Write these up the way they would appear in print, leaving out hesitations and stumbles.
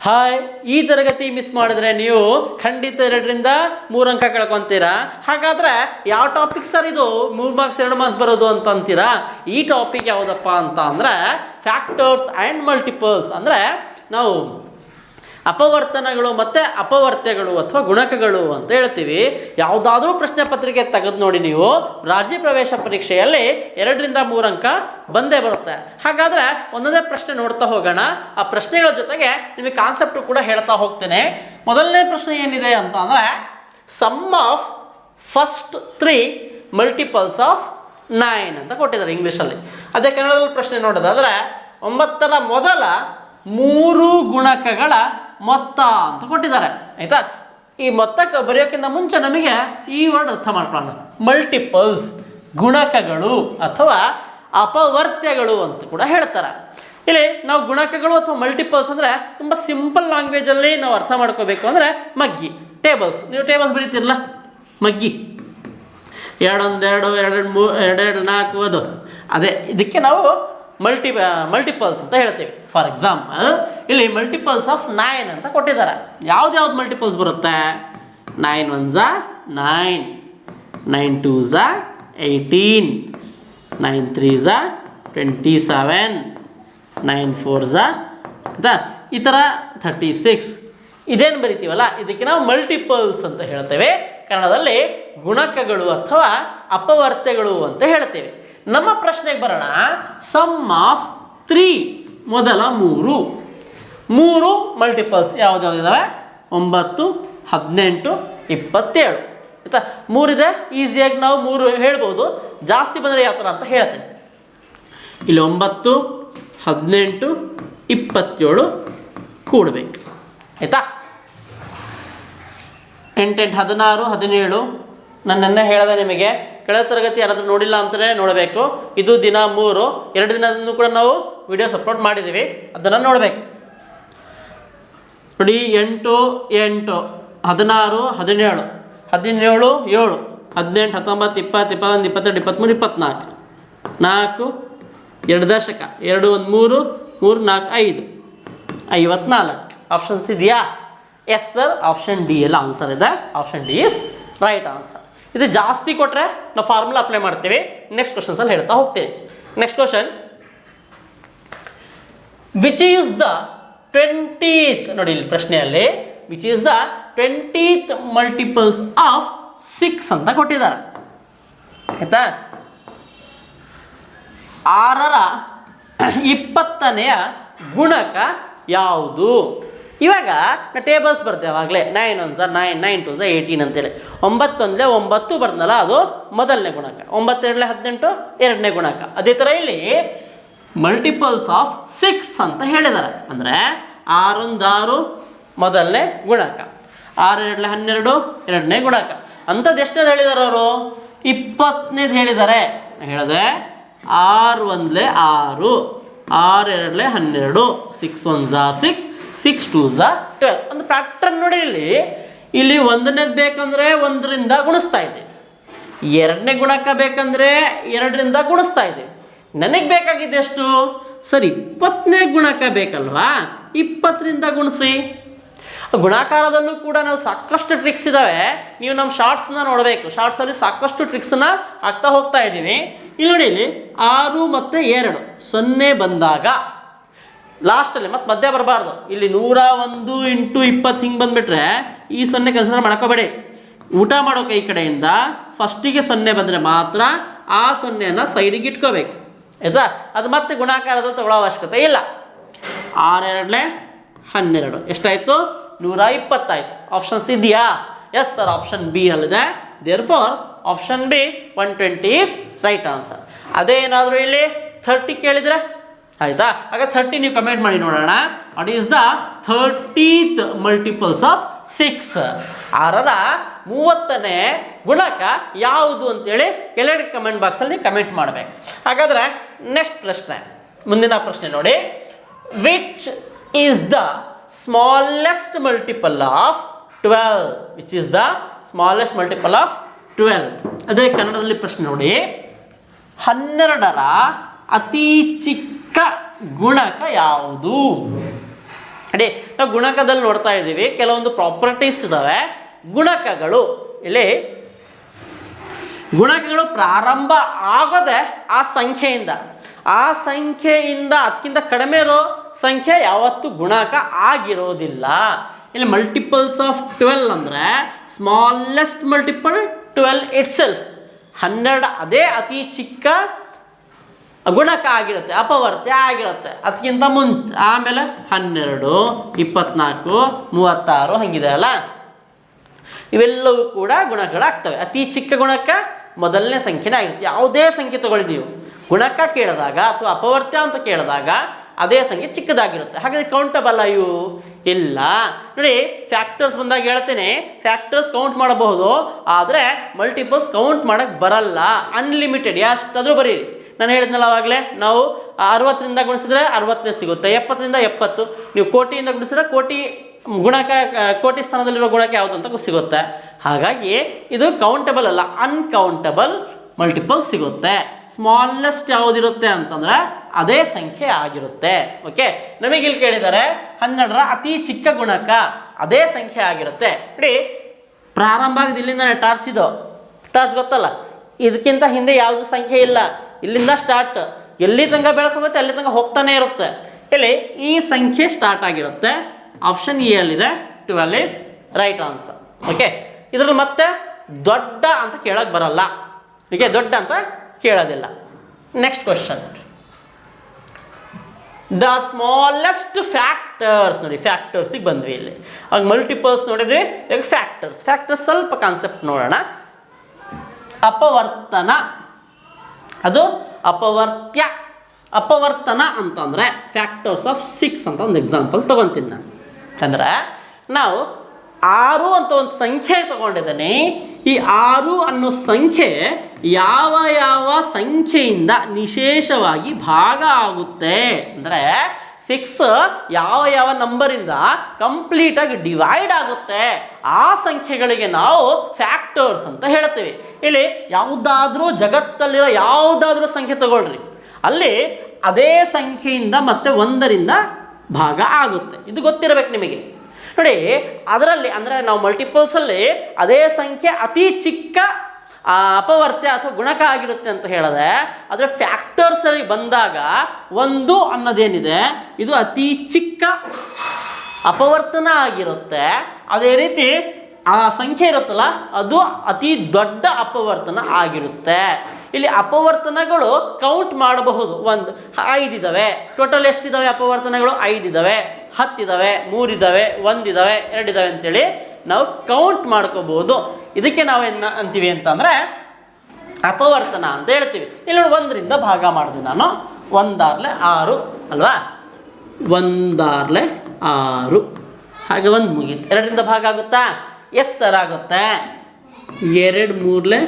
Hi, ಈ ತರಗತಿ miss ಮಾಡಿದ್ರೆ ನೀವು ಖಂಡಿತ 2ರಿಂದ 3 ಅಂಕ ಕಳ್ಕೊತೀರಾ. ಹಾಗಾದ್ರೆ ಯಾವ ಟಾಪಿಕ್ ಸರ್ ಇದು 3 ಮಾರ್ಕ್ಸ್ 2 ಮಾರ್ಕ್ಸ್ ಬರೋದು ಅಂತ ಅಂತೀರಾ? ಈ ಟಾಪಿಕ್ ಯಾವುದಪ್ಪ ಅಂತ ಅಂದರೆ ಫ್ಯಾಕ್ಟರ್ಸ್ ಆ್ಯಂಡ್ ಮಲ್ಟಿಪಲ್ಸ್. ಅಂದರೆ ನಾವು ಅಪವರ್ತನಗಳು ಮತ್ತು ಅಪವರ್ತ್ಯಗಳು ಅಥವಾ ಗುಣಕಗಳು ಅಂತ ಹೇಳ್ತೀವಿ. ಯಾವುದಾದ್ರೂ ಪ್ರಶ್ನೆ ಪತ್ರಿಕೆ ತೆಗೆದು ನೋಡಿ, ನೀವು ರಾಜ್ಯ ಪ್ರವೇಶ ಪರೀಕ್ಷೆಯಲ್ಲಿ 2ರಿಂದ 3 ಅಂಕ ಬಂದೇ ಬರುತ್ತೆ. ಹಾಗಾದರೆ ಒಂದೊಂದೇ ಪ್ರಶ್ನೆ ನೋಡ್ತಾ ಹೋಗೋಣ. ಆ ಪ್ರಶ್ನೆಗಳ ಜೊತೆಗೆ ನಿಮಗೆ ಕಾನ್ಸೆಪ್ಟು ಕೂಡ ಹೇಳ್ತಾ ಹೋಗ್ತೇನೆ. ಮೊದಲನೇ ಪ್ರಶ್ನೆ ಏನಿದೆ ಅಂತ ಅಂದರೆ sum of first 3 multiples of 9 ಅಂತ ಕೊಟ್ಟಿದ್ದಾರೆ ಇಂಗ್ಲೀಷಲ್ಲಿ. ಅದೇ ಕನ್ನಡದಲ್ಲಿ ಪ್ರಶ್ನೆ ನೋಡೋದಾದರೆ 9ರ ಮೊದಲ 3 ಗುಣಕಗಳ ಮೊತ್ತ ಅಂತ ಕೊಟ್ಟಿದ್ದಾರೆ. ಆಯಿತಾ, ಈ ಮೊತ್ತಕ್ಕೆ ಬರೆಯೋಕ್ಕಿಂತ ಮುಂಚೆ ನಮಗೆ ಈ ವರ್ಡ್ ಅರ್ಥ ಮಾಡ್ಕೊಳ್ಳೋಣ. ಮಲ್ಟಿಪಲ್ಸ್ ಗುಣಕಗಳು ಅಥವಾ ಅಪವರ್ತ್ಯಗಳು ಅಂತ ಕೂಡ ಹೇಳ್ತಾರೆ. ಇಲ್ಲಿ ನಾವು ಗುಣಕಗಳು ಅಥವಾ ಮಲ್ಟಿಪಲ್ಸ್ ಅಂದರೆ ತುಂಬ ಸಿಂಪಲ್ ಲ್ಯಾಂಗ್ವೇಜಲ್ಲಿ ನಾವು ಅರ್ಥ ಮಾಡ್ಕೋಬೇಕು ಅಂದರೆ ಮಗ್ಗಿ ಟೇಬಲ್ಸ್. ನೀವು ಟೇಬಲ್ಸ್ ಬರೀತಿರಲ್ಲ, ಮಗ್ಗಿ 2 1 2 2 3 2 4 ಅದು ಅದೇ ಇದಕ್ಕೆ ನಾವು ಮಲ್ಟಿಪಲ್ಸ್ ಅಂತ ಹೇಳ್ತೀವಿ. ಫಾರ್ ಎಕ್ಸಾಂಪಲ್ ಇಲ್ಲಿ ಮಲ್ಟಿಪಲ್ಸ್ ಆಫ್ 9 ಅಂತ ಕೊಟ್ಟಿದ್ದಾರೆ. ಯಾವ್ದು ಮಲ್ಟಿಪಲ್ಸ್ ಬರುತ್ತೆ? 9 1s 9, 9 2s 18, 9 3s 27, 9 4s ಈ ಥರ 36. ಇದೇನು ಬರಿತೀವಲ್ಲ ಇದಕ್ಕೆ ನಾವು ಮಲ್ಟಿಪಲ್ಸ್ ಅಂತ ಹೇಳ್ತೇವೆ. ಕನ್ನಡದಲ್ಲಿ ಗುಣಕಗಳು ಅಥವಾ ಅಪವರ್ತ್ಯಗಳು ಅಂತ ಹೇಳ್ತೇವೆ. ನಮ್ಮ ಪ್ರಶ್ನೆಗೆ ಬರೋಣ. ಸಮ್ ಆಫ್ 3 ಮೊದಲ 3 ಮಲ್ಟಿಪಲ್ಸ್ ಯಾವುದಿದಾವೆ? 9, 18, 27. ಆಯಿತಾ, 3 ಇದೆ, ಈಸಿಯಾಗಿ ನಾವು 3 ಹೇಳ್ಬೋದು. ಜಾಸ್ತಿ ಬಂದರೆ ಯಾವ ಥರ ಅಂತ ಹೇಳ್ತೇನೆ. ಇಲ್ಲಿ 9, 18, 27 ಕೂಡಬೇಕು. ಆಯಿತಾ, 8 8 16 17. ನನ್ನೆನ್ನೆ ಹೇಳಿದೆ ನಿಮಗೆ, ಕಳೆದ ತರಗತಿ ಯಾರಾದರೂ ನೋಡಿಲ್ಲ ಅಂತಲೇ ನೋಡಬೇಕು. ಇದು ದಿನ 3, 2 ದಿನದಿಂದ ಕೂಡ ನಾವು ವಿಡಿಯೋಸ್ ಅಪ್ಲೋಡ್ ಮಾಡಿದ್ದೀವಿ, ಅದನ್ನು ನೋಡಬೇಕು. ನೋಡಿ 8 8, 16 17, 17 7, 18 19 20 21 22 23 24, 4 2 ದಶಕ 2 1 3 3 4 5 54. ಆಪ್ಷನ್ಸ್ ಇದೆಯಾ? ಎಸ್ ಸರ್, ಆಪ್ಷನ್ ಡಿ ಎಲ್ಲ ಆನ್ಸರ್ ಇದೆ. Option D is right answer. ಇದು ಜಾಸ್ತಿ ಕೊಟ್ಟರೆ ನಾವು ಫಾರ್ಮುಲಾ ಅಪ್ಲೈ ಮಾಡ್ತೀವಿ. ನೆಕ್ಸ್ಟ್ ಕ್ವಶನ್ಸಲ್ಲಿ ಹೇಳ್ತಾ ಹೋಗ್ತೀವಿ. Next question, which is the 20th, ನೋಡಿ ಇಲ್ಲಿ ಪ್ರಶ್ನೆಯಲ್ಲಿ which is the 20th multiples of 6 ಅಂತ ಕೊಟ್ಟಿದ್ದಾರೆ. ಆಯಿತಾ, 6ರ 20ನೇ ಗುಣಕ ಯಾವುದು? ಇವಾಗ ನಾವು ಟೇಬಲ್ಸ್ ಬರ್ತೇವೆ ಆವಾಗಲೇ. 9 1s 9, 9 2s 18 ಅಂತೇಳಿ. 9 1 9 ಬರ್ದಲ್ಲ, ಅದು ಮೊದಲನೇ ಗುಣಕ. 9 2 18 ಎರಡನೇ ಗುಣಕ. ಅದೇ ಥರ ಇಲ್ಲಿ ಮಲ್ಟಿಪಲ್ಸ್ ಆಫ್ 6 ಅಂತ ಹೇಳಿದ್ದಾರೆ. ಅಂದರೆ 6 1 6 ಮೊದಲನೇ ಗುಣಕ, 6 2 12 ಎರಡನೇ ಗುಣಕ. ಅಂಥದ್ದು ಎಷ್ಟನೇದು ಹೇಳಿದ್ದಾರೆ ಅವರು? 20ನೇದು ಹೇಳಿದ್ದಾರೆ. ಹೇಳಿದೆ 6 1 6, 6 2 12, 6 1s 6, 6 2s 12. ಒಂದು ಪ್ಯಾಟ್ರನ್ ನೋಡಿ, ಇಲ್ಲಿ 1ನೇದು ಬೇಕಂದರೆ 1ರಿಂದ ಗುಣಿಸ್ತಾ ಇದೆ, 2ನೇ ಗುಣಕ ಬೇಕಂದರೆ 2ರಿಂದ ಗುಣಿಸ್ತಾ ಇದೆ. ನನಗೆ ಬೇಕಾಗಿದ್ದು ಎಷ್ಟು ಸರ್? 20ನೇ ಗುಣಕ ಬೇಕಲ್ವಾ? 20ರಿಂದ ಗುಣಿಸಿ. ಗುಣಾಕಾರದಲ್ಲೂ ಕೂಡ ನಾವು ಸಾಕಷ್ಟು ಟ್ರಿಕ್ಸ್ ಇದ್ದಾವೆ. ನೀವು ನಮ್ಮ ಶಾರ್ಟ್ಸ್ನ ನೋಡಬೇಕು. ಶಾರ್ಟ್ಸಲ್ಲಿ ಸಾಕಷ್ಟು ಟ್ರಿಕ್ಸನ್ನ ಹಾಕ್ತಾ ಹೋಗ್ತಾ ಇದ್ದೀವಿ. ಇಲ್ಲಿ ನೋಡಿ, ಇಲ್ಲಿ 6 ಮತ್ತು 2 0 ಬಂದಾಗ ಲಾಸ್ಟಲ್ಲಿ ಮತ್ತೆ ಮಧ್ಯೆ ಬರಬಾರ್ದು. ಇಲ್ಲಿ 101 × 20 ಹಿಂಗೆ ಬಂದುಬಿಟ್ರೆ ಈ 0 ಕನ್ಸಿಡರ್ ಮಾಡ್ಕೋಬೇಡಿ. ಊಟ ಮಾಡೋ ಕೈ ಕಡೆಯಿಂದ ಫಸ್ಟಿಗೆ 0 ಬಂದರೆ ಮಾತ್ರ ಆ 0ನ ಸೈಡಿಗೆ ಇಟ್ಕೋಬೇಕು. ಆಯಿತಾ, ಅದು ಮತ್ತೆ ಗುಣಾಕಾರದಲ್ಲಿ ತಗೊಳ್ಳೋ ಅವಶ್ಯಕತೆ ಇಲ್ಲ. 6 2 12 ಎಷ್ಟಾಯಿತು? 120 ಆಯಿತು. ಆಪ್ಷನ್ಸ್ ಇದೆಯಾ? ಎಸ್ ಸರ್, ಆಪ್ಷನ್ ಬಿ ಅಲ್ಲಿದೆ. Therefore option B 120 is right answer. ಅದೇ ಏನಾದರೂ ಇಲ್ಲಿ 30 ಕೇಳಿದರೆ ಆಯಿತಾ, ಆಗ 30 ನೀವು ಕಮೆಂಟ್ ಮಾಡಿ ನೋಡೋಣ. What is the 30th multiples of 6? 6ರ 30ನೇ ಗುಣಕ ಯಾವುದು ಅಂತೇಳಿ ಕೆಳಗಡೆ ಕಮೆಂಟ್ ಬಾಕ್ಸಲ್ಲಿ ಕಮೆಂಟ್ ಮಾಡಬೇಕು. ಹಾಗಾದರೆ ನೆಕ್ಸ್ಟ್ ಪ್ರಶ್ನೆ, ಮುಂದಿನ ಪ್ರಶ್ನೆ ನೋಡಿ. Which is the smallest multiple of 12? Which is the smallest multiple of 12? ಅದೇ ಕನ್ನಡದಲ್ಲಿ ಪ್ರಶ್ನೆ ನೋಡಿ. 12ರ ಅತಿ ಚಿಕ್ಕ ಗುಣಕ ಯಾವುದು? ಅದೇ ನಾವು ಗುಣಕದಲ್ಲಿ ನೋಡ್ತಾ ಇದ್ದೀವಿ ಕೆಲವೊಂದು ಪ್ರಾಪರ್ಟೀಸ್ ಇದ್ದಾವೆ. ಗುಣಕಗಳು ಇಲ್ಲಿ ಗುಣಕಗಳು ಪ್ರಾರಂಭ ಆಗೋದೆ ಆ ಸಂಖ್ಯೆಯಿಂದ. ಆ ಸಂಖ್ಯೆಯಿಂದ ಅದಕ್ಕಿಂತ ಕಡಿಮೆ ಇರೋ ಸಂಖ್ಯೆ ಯಾವತ್ತೂ ಗುಣಕ ಆಗಿರೋದಿಲ್ಲ. ಇಲ್ಲಿ ಮಲ್ಟಿಪಲ್ಸ್ ಆಫ್ 12 ಅಂದರೆ ಸ್ಮಾಲೆಸ್ಟ್ ಮಲ್ಟಿಪಲ್ 12 ಇಟ್ ಸೆಲ್ಫ್, 12 ಅದೇ ಅತಿ ಚಿಕ್ಕ ಗುಣಕ ಆಗಿರುತ್ತೆ, ಅಪವರ್ತ್ಯ ಆಗಿರುತ್ತೆ ಅದಕ್ಕಿಂತ ಮುಂಚೆ. ಆಮೇಲೆ 12, 24, 36 ಹಂಗಿದೆ ಅಲ್ಲ, ಇವೆಲ್ಲವೂ ಕೂಡ ಗುಣಕಗಳಾಗ್ತವೆ. ಅತಿ ಚಿಕ್ಕ ಗುಣಕ ಮೊದಲನೇ ಸಂಖ್ಯೆನೇ ಆಗಿರುತ್ತೆ. ಯಾವುದೇ ಸಂಖ್ಯೆ ತಗೊಳ್ಳಿ ನೀವು, ಗುಣಕ ಕೇಳಿದಾಗ ಅಥವಾ ಅಪವರ್ತ್ಯ ಅಂತ ಕೇಳಿದಾಗ ಅದೇ ಸಂಖ್ಯೆ ಚಿಕ್ಕದಾಗಿರುತ್ತೆ. ಹಾಗಾದರೆ ಕೌಂಟಬಲ್ ಇವು ಇಲ್ಲ. ನೋಡಿ ಫ್ಯಾಕ್ಟರ್ಸ್ ಬಂದಾಗ ಹೇಳ್ತೇನೆ, ಫ್ಯಾಕ್ಟರ್ಸ್ ಕೌಂಟ್ ಮಾಡಬಹುದು, ಆದರೆ ಮಲ್ಟಿಪಲ್ಸ್ ಕೌಂಟ್ ಮಾಡೋಕ್ಕೆ ಬರಲ್ಲ. ಅನ್ಲಿಮಿಟೆಡ್ ಎಷ್ಟಾದರೂ ಬರೀರಿ. ನಾನು ಹೇಳಿದ್ನಲ್ಲ ಆವಾಗಲೇ, ನಾವು 60ರಿಂದ ಗುಣಿಸಿದ್ರೆ 60ನೇ ಸಿಗುತ್ತೆ, 70ರಿಂದ 70. ನೀವು ಕೋಟಿಯಿಂದ ಗುಣಿಸಿದ್ರೆ ಕೋಟಿ ಗುಣಕ, ಕೋಟಿ ಸ್ಥಾನದಲ್ಲಿರೋ ಗುಣಕ ಯಾವುದು ಅಂತ ಸಿಗುತ್ತೆ. ಹಾಗಾಗಿ ಇದು ಕೌಂಟಬಲ್ ಅಲ್ಲ, ಅನ್ಕೌಂಟಬಲ್ ಮಲ್ಟಿಪಲ್ ಸಿಗುತ್ತೆ. ಸ್ಮಾಲೆಸ್ಟ್ ಯಾವುದಿರುತ್ತೆ ಅಂತಂದರೆ ಅದೇ ಸಂಖ್ಯೆ ಆಗಿರುತ್ತೆ. ಓಕೆ, ನಮಗಿಲ್ಲಿ ಕೇಳಿದ್ದಾರೆ 12ರ ಅತಿ ಚಿಕ್ಕ ಗುಣಕ ಅದೇ ಸಂಖ್ಯೆ ಆಗಿರುತ್ತೆ. ನೋಡಿ ಪ್ರಾರಂಭ ಆಗಿದೆ ಇಲ್ಲಿಂದ ಟಾರ್ಚ್, ಇದು ಟಾರ್ಚ್ ಗೊತ್ತಲ್ಲ, ಇದಕ್ಕಿಂತ ಹಿಂದೆ ಯಾವುದು ಸಂಖ್ಯೆ ಇಲ್ಲ, ಇಲ್ಲಿಂದ ಸ್ಟಾರ್ಟ್, ಎಲ್ಲಿ ತನಕ ಬೆಳಕೋಗುತ್ತೆ ಅಲ್ಲಿ ತನಕ ಹೋಗ್ತಾನೆ ಇರುತ್ತೆ. ಇಲ್ಲಿ ಈ ಸಂಖ್ಯೆ ಸ್ಟಾರ್ಟ್ ಆಗಿರುತ್ತೆ. ಆಪ್ಷನ್ ಎ ಅಲ್ಲಿದೆ, 12 ಇಸ್ ರೈಟ್ ಆನ್ಸರ್. ಓಕೆ, ಇದರಲ್ಲಿ ಮತ್ತೆ ದೊಡ್ಡ ಅಂತ ಕೇಳಕ್ಕೆ ಬರಲ್ಲ. ಓಕೆ, ದೊಡ್ಡ ಅಂತ ಕೇಳೋದಿಲ್ಲ. Next question, the smallest factors. ನೋಡಿ ಫ್ಯಾಕ್ಟರ್ಸಿಗೆ ಬಂದ್ವಿ, ಇಲ್ಲಿ ಆಗ ಮಲ್ಟಿಪಲ್ಸ್ ನೋಡಿದ್ವಿ, ಈಗ ಫ್ಯಾಕ್ಟರ್ಸ್ ಸ್ವಲ್ಪ ಕಾನ್ಸೆಪ್ಟ್ ನೋಡೋಣ. ಅಪವರ್ತನ, ಅದು ಅಪವರ್ತ್ಯ. ಅಪವರ್ತನ ಅಂತಂದರೆ ಫ್ಯಾಕ್ಟರ್ಸ್ ಆಫ್ 6 ಅಂತ ಒಂದು ಎಕ್ಸಾಂಪಲ್ ತೊಗೊತೀನಿ ನಾನು. ಅಂದರೆ ನಾವು 6 ಅಂತ ಒಂದು ಸಂಖ್ಯೆ ತಗೊಂಡಿದ್ದೇನೆ. ಈ 6 ಅನ್ನೋ ಸಂಖ್ಯೆ ಯಾವ ಯಾವ ಸಂಖ್ಯೆಯಿಂದ ನಿಶೇಷವಾಗಿ ಭಾಗ ಆಗುತ್ತೆ ಅಂದರೆ 6 ಯಾವ ಯಾವ ನಂಬರಿಂದ ಕಂಪ್ಲೀಟಾಗಿ ಡಿವೈಡ್ ಆಗುತ್ತೆ, ಆ ಸಂಖ್ಯೆಗಳಿಗೆ ನಾವು ಫ್ಯಾಕ್ಟರ್ಸ್ ಅಂತ ಹೇಳ್ತೀವಿ. ಇಲ್ಲಿ ಯಾವುದಾದ್ರೂ ಜಗತ್ತಲ್ಲಿರೋ ಯಾವುದಾದ್ರೂ ಸಂಖ್ಯೆ ತಗೊಳ್ರಿ, ಅಲ್ಲಿ ಅದೇ ಸಂಖ್ಯೆಯಿಂದ ಮತ್ತೆ 1ರಿಂದ ಭಾಗ ಆಗುತ್ತೆ. ಇದು ಗೊತ್ತಿರಬೇಕು ನಿಮಗೆ. ನೋಡಿ ಅದರಲ್ಲಿ ಅಂದರೆ ನಾವು ಮಲ್ಟಿಪಲ್ಸಲ್ಲಿ ಅದೇ ಸಂಖ್ಯೆ ಅತಿ ಚಿಕ್ಕ ಅಪವರ್ತ್ಯ ಅಥವಾ ಗುಣಕ ಆಗಿರುತ್ತೆ ಅಂತ ಹೇಳಿದ್ರೆ, ಆದರೆ ಫ್ಯಾಕ್ಟರ್ಸಲ್ಲಿ ಬಂದಾಗ 1 ಅನ್ನೋದೇನಿದೆ ಇದು ಅತಿ ಚಿಕ್ಕ ಅಪವರ್ತನ ಆಗಿರುತ್ತೆ. ಅದೇ ರೀತಿ ಆ ಸಂಖ್ಯೆ ಇರುತ್ತಲ್ಲ ಅದು ಅತಿ ದೊಡ್ಡ ಅಪವರ್ತನ ಆಗಿರುತ್ತೆ. ಇಲ್ಲಿ ಅಪವರ್ತನಗಳು ಕೌಂಟ್ ಮಾಡಬಹುದು. 5 ಇದ್ದಾವೆ, ಟೋಟಲ್ ಎಷ್ಟಿದ್ದಾವೆ ಅಪವರ್ತನಗಳು? 5 ಇದ್ದಾವೆ, 10 ಇದ್ದಾವೆ, 3 ಇದ್ದಾವೆ, 1 ಇದ್ದಾವೆ, 2 ಇದ್ದಾವೆ ಅಂತೇಳಿ ನಾವು ಕೌಂಟ್ ಮಾಡ್ಕೋಬಹುದು. ಇದಕ್ಕೆ ನಾವೇನು ಅಂತೀವಿ ಅಂತಂದರೆ ಅಪವರ್ತನ ಅಂತ ಹೇಳ್ತೀವಿ. ಇಲ್ಲಿ ನೋಡಿ 1ರಿಂದ ಭಾಗ ಮಾಡಿದ್ವಿ ನಾನು, 1 6 ಅಲ್ವಾ, 1 6 ಹಾಗೆ 1 ಮುಗೀತು. 2ರಿಂದ ಭಾಗ ಆಗುತ್ತಾ? ಎಸ್ ಸರ್ ಆಗುತ್ತೆ. 2 3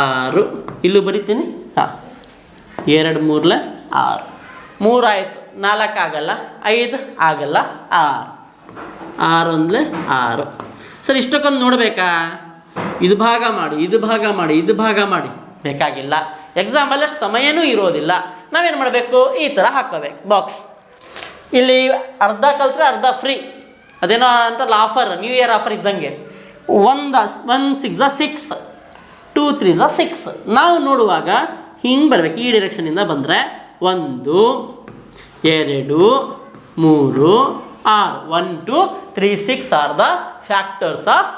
6 ಇಲ್ಲೂ ಬರಿತೀನಿ. ಹಾಂ, 2 3 6, 3 ಆಯಿತು. 4 ಆಗಲ್ಲ, 5 ಆಗಲ್ಲ, 6, 6 1 6. ಸರ್ ಇಷ್ಟಕ್ಕೊಂದು ನೋಡಬೇಕಾ? ಇದು ಭಾಗ ಮಾಡಿ, ಇದು ಭಾಗ ಮಾಡಿ, ಇದು ಭಾಗ ಮಾಡಿ ಬೇಕಾಗಿಲ್ಲ. ಎಕ್ಸಾಮಲ್ಲಿ ಅಷ್ಟು ಸಮಯನೂ ಇರೋದಿಲ್ಲ. ನಾವೇನು ಮಾಡಬೇಕು? ಈ ಥರ ಹಾಕೋಬೇಕು ಬಾಕ್ಸ್. ಇಲ್ಲಿ ಅರ್ಧ ಕಲ್ತ್ರೆ ಅರ್ಧ ಫ್ರೀ, ಅದೇನೋ ಅಂತಲ್ಲ ಆಫರ್, ನ್ಯೂ ಇಯರ್ ಆಫರ್ ಇದ್ದಂಗೆ. 1 6 6, 2 3 6. ನಾವು ನೋಡುವಾಗ ಹಿಂಗೆ ಬರಬೇಕು, ಈ ಡೈರೆಕ್ಷನಿಂದ ಬಂದರೆ 1 2 3 6, 1 2 3 6 ಆರ್ ದ ಫ್ಯಾಕ್ಟರ್ಸ್ ಆಫ್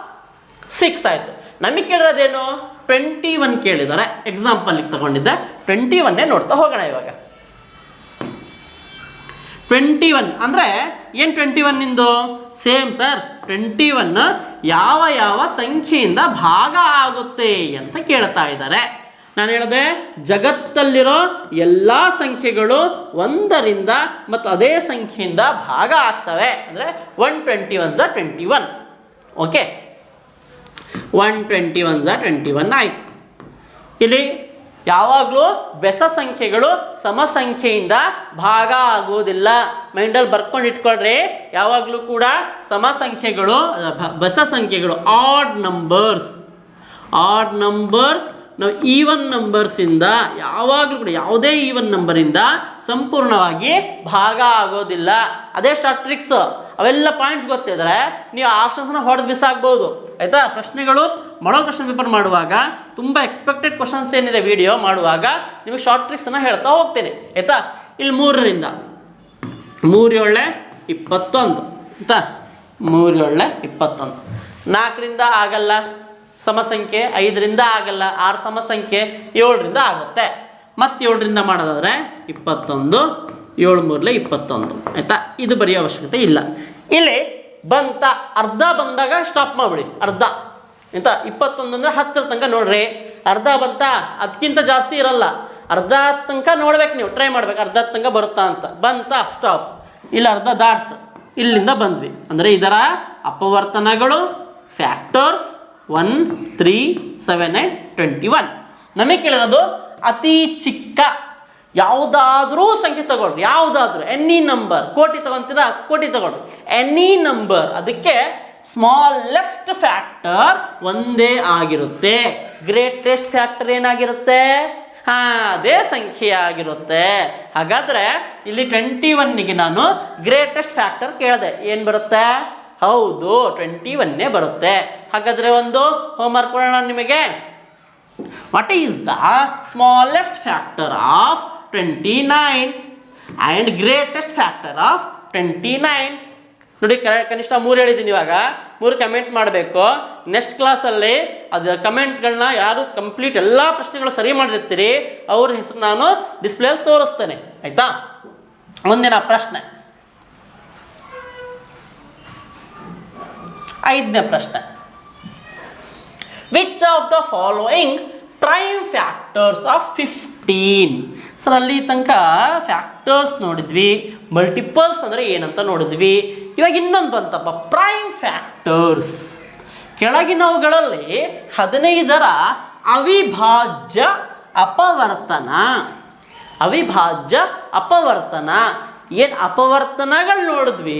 6 ಆಯಿತು. ನಮಗೆ ಕೇಳಿರೋದೇನು? 21 ಕೇಳಿದ್ದಾರೆ. ಎಕ್ಸಾಂಪಲಿಗೆ ತಗೊಂಡಿದ್ದೆ, 21 ನೋಡ್ತಾ ಹೋಗೋಣ ಇವಾಗ. 21 ಅಂದರೆ ಏನು? 21 ಸೇಮ್ ಸರ್, 21 ಯಾವ ಯಾವ ಸಂಖ್ಯೆಯಿಂದ ಭಾಗ ಆಗುತ್ತೆ ಅಂತ ಕೇಳ್ತಾ ಇದ್ದಾರೆ. ನಾನು ಹೇಳಿದೆ ಜಗತ್ತಲ್ಲಿರೋ ಎಲ್ಲ ಸಂಖ್ಯೆಗಳು 1ರಿಂದ ಮತ್ತು ಅದೇ ಸಂಖ್ಯೆಯಿಂದ ಭಾಗ ಆಗ್ತವೆ. ಅಂದರೆ 121 21. ಓಕೆ, 121 21 ಆಯಿತು. ಇಲ್ಲಿ ಯಾವಾಗಲೂ ಬೆಸ ಸಂಖ್ಯೆಗಳು ಸಮ ಸಂಖ್ಯೆಯಿಂದ ಭಾಗ ಆಗುವುದಿಲ್ಲ. ಮೈಂಡಲ್ಲಿ ಬರ್ಕೊಂಡು ಇಟ್ಕೊಳ್ರಿ. ಯಾವಾಗಲೂ ಕೂಡ ಸಮ ಸಂಖ್ಯೆಗಳು, ಬೆಸ ಸಂಖ್ಯೆಗಳು, ಆಡ್ ನಂಬರ್ಸ್ ನಾವು ಈವನ್ ನಂಬರ್ಸಿಂದ ಯಾವಾಗಲೂ ಕೂಡ ಯಾವುದೇ ಈವನ್ ನಂಬರಿಂದ ಸಂಪೂರ್ಣವಾಗಿ ಭಾಗ ಆಗೋದಿಲ್ಲ. ಅದೇ ಶಾರ್ಟ್ ಟ್ರಿಕ್ಸ್. ಅವೆಲ್ಲ ಪಾಯಿಂಟ್ಸ್ ಗೊತ್ತಿದ್ರೆ ನೀವು ಆಪ್ಷನ್ಸ್ನ ಹೊಡೆದು ಬಿಸಾಕ್ಬೋದು ಆಯಿತಾ. ಪ್ರಶ್ನೆಗಳು ಮಾಡಲ್ ಕ್ವಶನ್ ಪೇಪರ್ ಮಾಡುವಾಗ ತುಂಬ ಎಕ್ಸ್ಪೆಕ್ಟೆಡ್ ಕ್ವಶನ್ಸ್ ಏನಿದೆ ವಿಡಿಯೋ ಮಾಡುವಾಗ ನಿಮಗೆ ಶಾರ್ಟ್ ಟ್ರಿಕ್ಸನ್ನು ಹೇಳ್ತಾ ಹೋಗ್ತೀನಿ ಆಯಿತಾ. ಇಲ್ಲಿ 3ರಿಂದ 3 7 21 ಆಯಿತಾ. 3 7 21. 4ರಿಂದ ಆಗಲ್ಲ ಸಮಸಂಖ್ಯೆ, 5ರಿಂದ ಆಗಲ್ಲ 6 ಸಮಸಂಖ್ಯೆ, 7ರಿಂದ ಆಗುತ್ತೆ. ಮತ್ತು 7ರಿಂದ ಮಾಡೋದಾದರೆ 21, 7 3 21 ಆಯಿತಾ. ಇದು ಬರೆಯೋ ಅವಶ್ಯಕತೆ ಇಲ್ಲ. ಇಲ್ಲಿ ಬಂತ ಅರ್ಧ ಬಂದಾಗ ಸ್ಟಾಪ್ ಮಾಡಿಬಿಡಿ, ಅರ್ಧ ಆಯಿತಾ. 21 ಅಂದರೆ 10 ತನಕ ನೋಡ್ರಿ, ಅರ್ಧ ಬಂತ, ಅದಕ್ಕಿಂತ ಜಾಸ್ತಿ ಇರಲ್ಲ. ಅರ್ಧ ತನಕ ನೋಡ್ಬೇಕು, ನೀವು ಟ್ರೈ ಮಾಡ್ಬೇಕು ಅರ್ಧ ತನಕ ಬರುತ್ತಾ ಅಂತ. ಬಂತ ಸ್ಟಾಪ್, ಇಲ್ಲಿ ಅರ್ಧ ದಾಟ್ತು, ಇಲ್ಲಿಂದ ಬಂದ್ವಿ ಅಂದರೆ ಇದರ ಅಪವರ್ತನಗಳು ಫ್ಯಾಕ್ಟರ್ಸ್ 1 3 7 9 21. ನಮಗೆ ಕೇಳಿರೋದು ಅತಿ ಚಿಕ್ಕ ಯಾವುದಾದ್ರೂ ಸಂಖ್ಯೆ ತಗೊಳ್ರಿ, ಯಾವುದಾದ್ರೂ ಎನಿ ನಂಬರ್. ಕೋಟಿ ತಗೊತೀರಾ, ಕೋಟಿ ತಗೊಳ್ರಿ, ಎನಿ ನಂಬರ್. ಅದಕ್ಕೆ ಸ್ಮಾಲೆಸ್ಟ್ ಫ್ಯಾಕ್ಟರ್ ಒಂದೇ ಆಗಿರುತ್ತೆ. ಗ್ರೇಟೆಸ್ಟ್ ಫ್ಯಾಕ್ಟರ್ ಏನಾಗಿರುತ್ತೆ? ಅದೇ ಸಂಖ್ಯೆ ಆಗಿರುತ್ತೆ. ಹಾಗಾದರೆ ಇಲ್ಲಿ 21ಗೆ ನಾನು ಗ್ರೇಟೆಸ್ಟ್ ಫ್ಯಾಕ್ಟರ್ ಕೇಳಿದೆ, ಏನು ಬರುತ್ತೆ? ಹೌದು 21 ಬರುತ್ತೆ. ಹಾಗಾದರೆ ಒಂದು ಹೋಮ್ವರ್ಕ್ ಕೊಡೋಣ ನಿಮಗೆ. What is the smallest factor of 29 and greatest factor of 29? ನೋಡಿ, ಕನಿಷ್ಠ 3 ಹೇಳಿದ್ದೀನಿ. ಇವಾಗ 3 ಕಮೆಂಟ್ ಮಾಡಬೇಕು. ನೆಕ್ಸ್ಟ್ ಕ್ಲಾಸಲ್ಲಿ ಅದು ಕಮೆಂಟ್ಗಳನ್ನ ಯಾರು ಕಂಪ್ಲೀಟ್ ಎಲ್ಲ ಪ್ರಶ್ನೆಗಳು ಸರಿ ಮಾಡಿರ್ತೀರಿ ಅವ್ರ ಹೆಸರು ನಾನು ಡಿಸ್ಪ್ಲೇಯಲ್ಲಿ ತೋರಿಸ್ತೇನೆ ಆಯಿತಾ. ಮುಂದಿನ ಪ್ರಶ್ನೆ, 5ನೇ ಪ್ರಶ್ನೆ. Which of the following prime factors of 15? Sir ಅಲ್ಲಿ ತನಕ ಫ್ಯಾಕ್ಟರ್ಸ್ ನೋಡಿದ್ವಿ, ಮಲ್ಟಿಪಲ್ಸ್ ಅಂದರೆ ಏನಂತ ನೋಡಿದ್ವಿ. ಇವಾಗ ಇನ್ನೊಂದು ಬಂತಪ್ಪ, ಪ್ರೈಮ್ ಫ್ಯಾಕ್ಟರ್ಸ್. ಕೆಳಗಿನವುಗಳಲ್ಲಿ 15ರ ಅವಿಭಾಜ್ಯ ಅಪವರ್ತನ. ಅವಿಭಾಜ್ಯ ಅಪವರ್ತನ ಏನು ಅಪವರ್ತನಗಳು ನೋಡಿದ್ವಿ,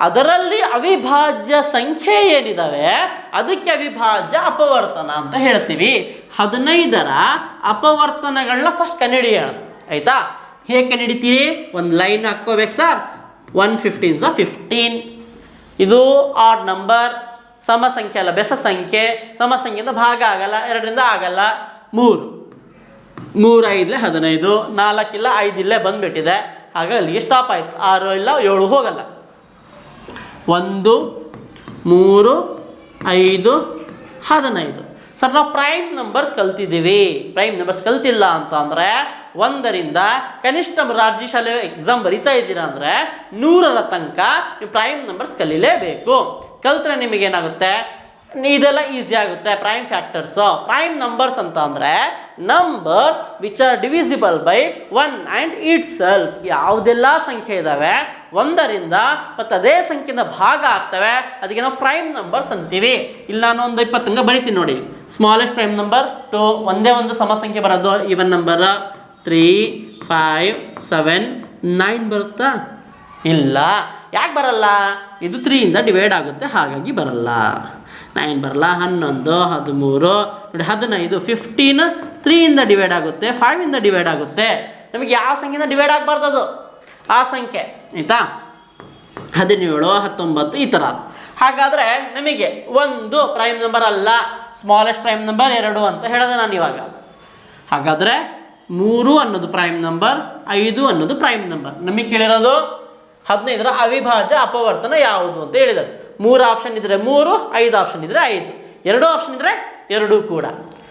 ಅದರಲ್ಲಿ ಅವಿಭಾಜ್ಯ ಸಂಖ್ಯೆ ಏನಿದಾವೆ ಅದಕ್ಕೆ ಅವಿಭಾಜ್ಯ ಅಪವರ್ತನ ಅಂತ ಹೇಳ್ತೀವಿ. 15ರ ಅಪವರ್ತನಗಳನ್ನ ಫಸ್ಟ್ ಕಂಡುಹಿಡಿಯೋಣ ಆಯಿತಾ. ಹೇಗೆ ಕಂಡುಹಿಡಿತೀವಿ? ಒಂದು ಲೈನ್ ಹಾಕ್ಕೋಬೇಕು ಸರ್. 1 15 15. ಇದು ಆಡ್ ನಂಬರ್, ಸಮ ಸಂಖ್ಯೆ ಅಲ್ಲ, ಬೆಸ ಸಂಖ್ಯೆ. ಸಮ ಸಂಖ್ಯೆಯಿಂದ ಭಾಗ ಆಗಲ್ಲ, 2ರಿಂದ ಆಗಲ್ಲ. 3 3 5 15, 4 ಇಲ್ಲ 5 ಇಲ್ಲೇ ಬಂದುಬಿಟ್ಟಿದೆ. ಹಾಗಾಗಿ ಅಲ್ಲಿಗೆ ಸ್ಟಾಪ್ ಆಯಿತು. 6 ಇಲ್ಲ 7 ಹೋಗಲ್ಲ. 1 3 5 15. ಸರ್ ನಾವು ಪ್ರೈಮ್ ನಂಬರ್ಸ್ ಕಲ್ತಿದ್ದೀವಿ. ಪ್ರೈಮ್ ನಂಬರ್ಸ್ ಕಲ್ತಿಲ್ಲ ಅಂತ ಅಂದರೆ 1ರಿಂದ ಕನಿಷ್ಠ ರಾಜ್ಯ ಶಾಲೆ ಎಕ್ಸಾಮ್ ಬರಿತಾ ಇದ್ದೀರಾ ಅಂದರೆ 100ರ ತನಕ ನೀವು ಪ್ರೈಮ್ ನಂಬರ್ಸ್ ಕಲೀಲೇಬೇಕು. ಕಲ್ತ್ರೆ ನಿಮಗೇನಾಗುತ್ತೆ, ಇದೆಲ್ಲ ಈಸಿ ಆಗುತ್ತೆ. ಪ್ರೈಮ್ ಫ್ಯಾಕ್ಟರ್ಸು, ಪ್ರೈಮ್ ನಂಬರ್ಸ್ ಅಂತ ಅಂದರೆ numbers which are divisible by 1 and it self. ಯಾವುದೆಲ್ಲ ಸಂಖ್ಯೆ ಇದ್ದಾವೆ 1ರಿಂದ ಮತ್ತು ಅದೇ ಸಂಖ್ಯೆಯಿಂದ ಭಾಗ ಆಗ್ತವೆ, ಅದಕ್ಕೆ ನಾವು ಪ್ರೈಮ್ ನಂಬರ್ಸ್ ಅಂತೀವಿ. ಇಲ್ಲಿ ನಾನು ಒಂದು 20 ತನಕ ಬರಿತೀನಿ ನೋಡಿ. ಸ್ಮಾಲೆಸ್ಟ್ ಪ್ರೈಮ್ ನಂಬರ್ 2, ಒಂದೇ ಒಂದು ಸಮ ಸಂಖ್ಯೆ ಬರೋದು. ಈವನ್ ನಂಬರ್ 3 5 7 9 ಬರುತ್ತಾ? ಇಲ್ಲ. ಯಾಕೆ ಬರಲ್ಲ? ಇದು 3ಯಿಂದ ಡಿವೈಡ್ ಆಗುತ್ತೆ, ಹಾಗಾಗಿ ಬರಲ್ಲ. 9 ಬರಲ್ಲ. 11 13 ನೋಡಿ, 15 15 3ಯಿಂದ ಡಿವೈಡ್ ಆಗುತ್ತೆ, 5ಇಂದ ಡಿವೈಡ್ ಆಗುತ್ತೆ. ನಮಗೆ ಯಾವ ಸಂಖ್ಯೆಯಿಂದ ಡಿವೈಡ್ ಆಗಬಾರ್ದು ಅದು ಆ ಸಂಖ್ಯೆ ಆಯಿತಾ. 17 19 ಈ ಥರ. ಹಾಗಾದರೆ ನಮಗೆ ಒಂದು ಪ್ರೈಮ್ ನಂಬರ್ ಅಲ್ಲ, ಸ್ಮಾಲೆಸ್ಟ್ ಪ್ರೈಮ್ ನಂಬರ್ 2 ಅಂತ ಹೇಳಿದೆ ನಾನು ಇವಾಗ. ಹಾಗಾದರೆ 3 ಅನ್ನೋದು ಪ್ರೈಮ್ ನಂಬರ್, 5 ಅನ್ನೋದು ಪ್ರೈಮ್ ನಂಬರ್. ನಮಗೆ ಕೇಳಿರೋದು 15ರ ಅವಿಭಾಜ್ಯ ಅಪವರ್ತನ ಯಾವುದು ಅಂತ ಹೇಳಿದ್ದಾರೆ. 3 ಆಪ್ಷನ್ ಇದ್ದರೆ 3, 5 ಆಪ್ಷನ್ ಇದ್ದರೆ 5, 2 ಆಪ್ಷನ್ ಇದ್ದರೆ 2 ಕೂಡ.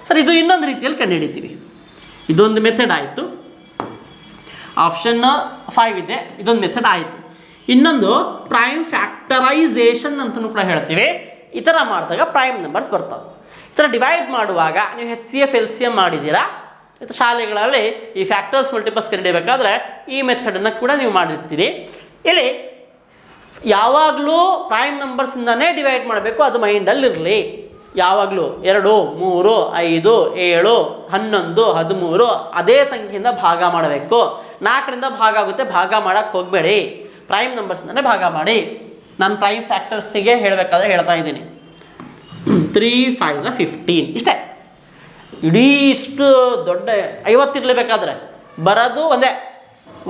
ಸರ್ ಇದು ಇನ್ನೊಂದು ರೀತಿಯಲ್ಲಿ ಕಂಡುಹಿಡಿತೀವಿ. ಇದೊಂದು ಮೆಥಡ್ ಆಯಿತು. ಆಪ್ಷನ್ 5 ಇದೆ, ಇದೊಂದು ಮೆಥಡ್ ಆಯಿತು. ಇನ್ನೊಂದು ಪ್ರೈಮ್ ಫ್ಯಾಕ್ಟರೈಸೇಷನ್ ಅಂತಲೂ ಕೂಡ ಹೇಳ್ತೀವಿ. ಈ ಥರ ಮಾಡಿದಾಗ ಪ್ರೈಮ್ ನಂಬರ್ಸ್ ಬರ್ತವೆ. ಈ ಥರ ಡಿವೈಡ್ ಮಾಡುವಾಗ ನೀವು HCF LCM ಮಾಡಿದ್ದೀರಾ, ಶಾಲೆಗಳಲ್ಲಿ ಈ ಫ್ಯಾಕ್ಟರ್ಸ್ ಮಲ್ಟಿಪಲ್ಸ್ ಕಂಡುಹಿಡಿಯಬೇಕಾದ್ರೆ ಈ ಮೆಥಡನ್ನು ಕೂಡ ನೀವು ಮಾಡಿರ್ತೀರಿ. ಇಲ್ಲಿ ಯಾವಾಗಲೂ ಪ್ರೈಮ್ ನಂಬರ್ಸಿಂದನೇ ಡಿವೈಡ್ ಮಾಡಬೇಕು, ಅದು ಮೈಂಡಲ್ಲಿರಲಿ. ಯಾವಾಗಲೂ 2 3 5 7 11 13 ಅದೇ ಸಂಖ್ಯೆಯಿಂದ ಭಾಗ ಮಾಡಬೇಕು. 4ರಿಂದ ಭಾಗ ಆಗುತ್ತೆ, ಭಾಗ ಮಾಡೋಕ್ಕೆ ಹೋಗಬೇಡಿ, ಪ್ರೈಮ್ ನಂಬರ್ಸ್ನೇ ಭಾಗ ಮಾಡಿ. ನಾನು ಪ್ರೈಮ್ ಫ್ಯಾಕ್ಟರ್ಸಿಗೆ ಹೇಳಬೇಕಾದ್ರೆ ಹೇಳ್ತಾ ಇದ್ದೀನಿ. 3 5 15 ಇಷ್ಟೇ. ಇಡೀ ಇಷ್ಟು ದೊಡ್ಡ 50 ಇರಲೇಬೇಕಾದ್ರೆ ಬರೋದು ಒಂದೇ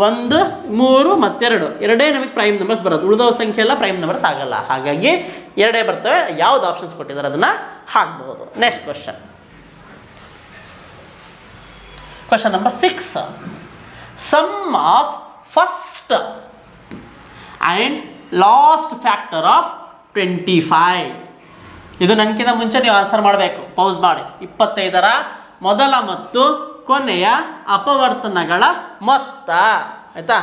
1 3 ಮತ್ತು 2 ಎರಡೇ ನಮಗೆ ಪ್ರೈಮ್ ನಂಬರ್ಸ್ ಬರೋದು, ಉಳಿದೋ ಸಂಖ್ಯೆ ಎಲ್ಲ ಪ್ರೈಮ್ ನಂಬರ್ಸ್ ಆಗಲ್ಲ. ಹಾಗಾಗಿ ಎರಡೇ ಬರ್ತವೆ. ಯಾವ್ದು ಆಪ್ಷನ್ಸ್ ಕೊಟ್ಟಿದ್ದಾರೆ ಅದನ್ನು ಹಾಕ್ಬಹುದು. Next question number 6. Sum of first and last factor of 25. ಇದು ನನಗಿಂತ ಮುಂಚೆ ನೀವು ಆನ್ಸರ್ ಮಾಡಬೇಕು, ಪೌಸ್ ಮಾಡಿ. 25ರ ಮೊದಲ ಮತ್ತು ಕೊನೆಯ ಅಪವರ್ತನಗಳ ಮೊತ್ತ. ಆಯಿತಾ?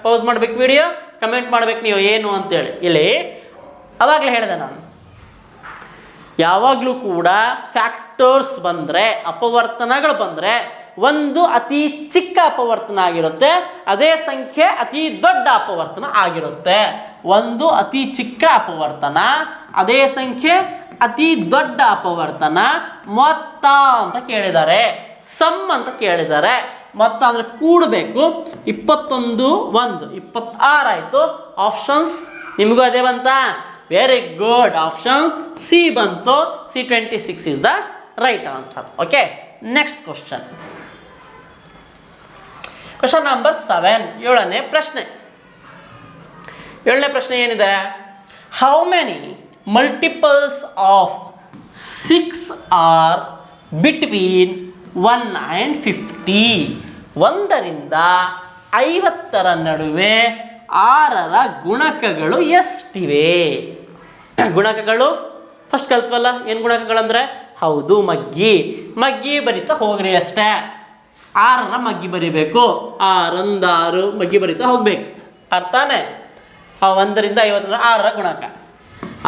ಪೌಸ್ ಮಾಡಬೇಕು ವಿಡಿಯೋ, ಕಮೆಂಟ್ ಮಾಡಬೇಕು ನೀವು ಏನು ಅಂತೇಳಿ. ಇಲ್ಲಿ ಅವಾಗಲೇ ಹೇಳಿದೆ ನಾನು, ಯಾವಾಗಲೂ ಕೂಡ ಫ್ಯಾಕ್ಟರ್ಸ್ ಬಂದರೆ, ಅಪವರ್ತನಗಳು ಬಂದರೆ ಒಂದು ಅತಿ ಚಿಕ್ಕ ಅಪವರ್ತನ ಆಗಿರುತ್ತೆ, ಅದೇ ಸಂಖ್ಯೆ ಅತಿ ದೊಡ್ಡ ಅಪವರ್ತನ ಆಗಿರುತ್ತೆ. ಒಂದು ಅತಿ ಚಿಕ್ಕ ಅಪವರ್ತನ, ಅದೇ ಸಂಖ್ಯೆ ಅತಿ ದೊಡ್ಡ ಅಪವರ್ತನ, ಮೊತ್ತ ಅಂತ ಕೇಳಿದ್ದಾರೆ, ಸಮ್ ಅಂತ ಕೇಳಿದ್ದಾರೆ. ಮೊತ್ತ ಅಂದರೆ ಕೂಡಬೇಕು. 21 1 26 ಆಯಿತು. ಆಪ್ಷನ್ಸ್ ನಿಮಗೂ ಅದೇ ಬಂತ? ವೆರಿ ಗುಡ್, ಆಪ್ಷನ್ ಸಿ ಬಂತು. C26 is the right answer. Okay, next question number 7. 7ನೇ ಪ್ರಶ್ನೆ. 7ನೇ ಪ್ರಶ್ನೆ ಏನಿದೆ? How many multiples of 6 are between 1 and 50? 1ರಿಂದ 50ರ ನಡುವೆ 6ರ ಗುಣಕಗಳು ಎಷ್ಟಿವೆ? ಗುಣಕಗಳು ಫಸ್ಟ್ ಕಲ್ತ್ವಲ್ಲ, ಏನು ಗುಣಕಗಳಂದರೆ? ಹೌದು, ಮಗ್ಗಿ ಬರಿತಾ ಹೋಗ್ರಿ ಅಷ್ಟೇ. 6ರ ಮಗ್ಗಿ ಬರಿಬೇಕು. 6 1 6 ಮಗ್ಗಿ ಬರಿತಾ ಹೋಗ್ಬೇಕು, ಅರ್ಥಾನೇ? 1ರಿಂದ 50 6ರ ಗುಣಕ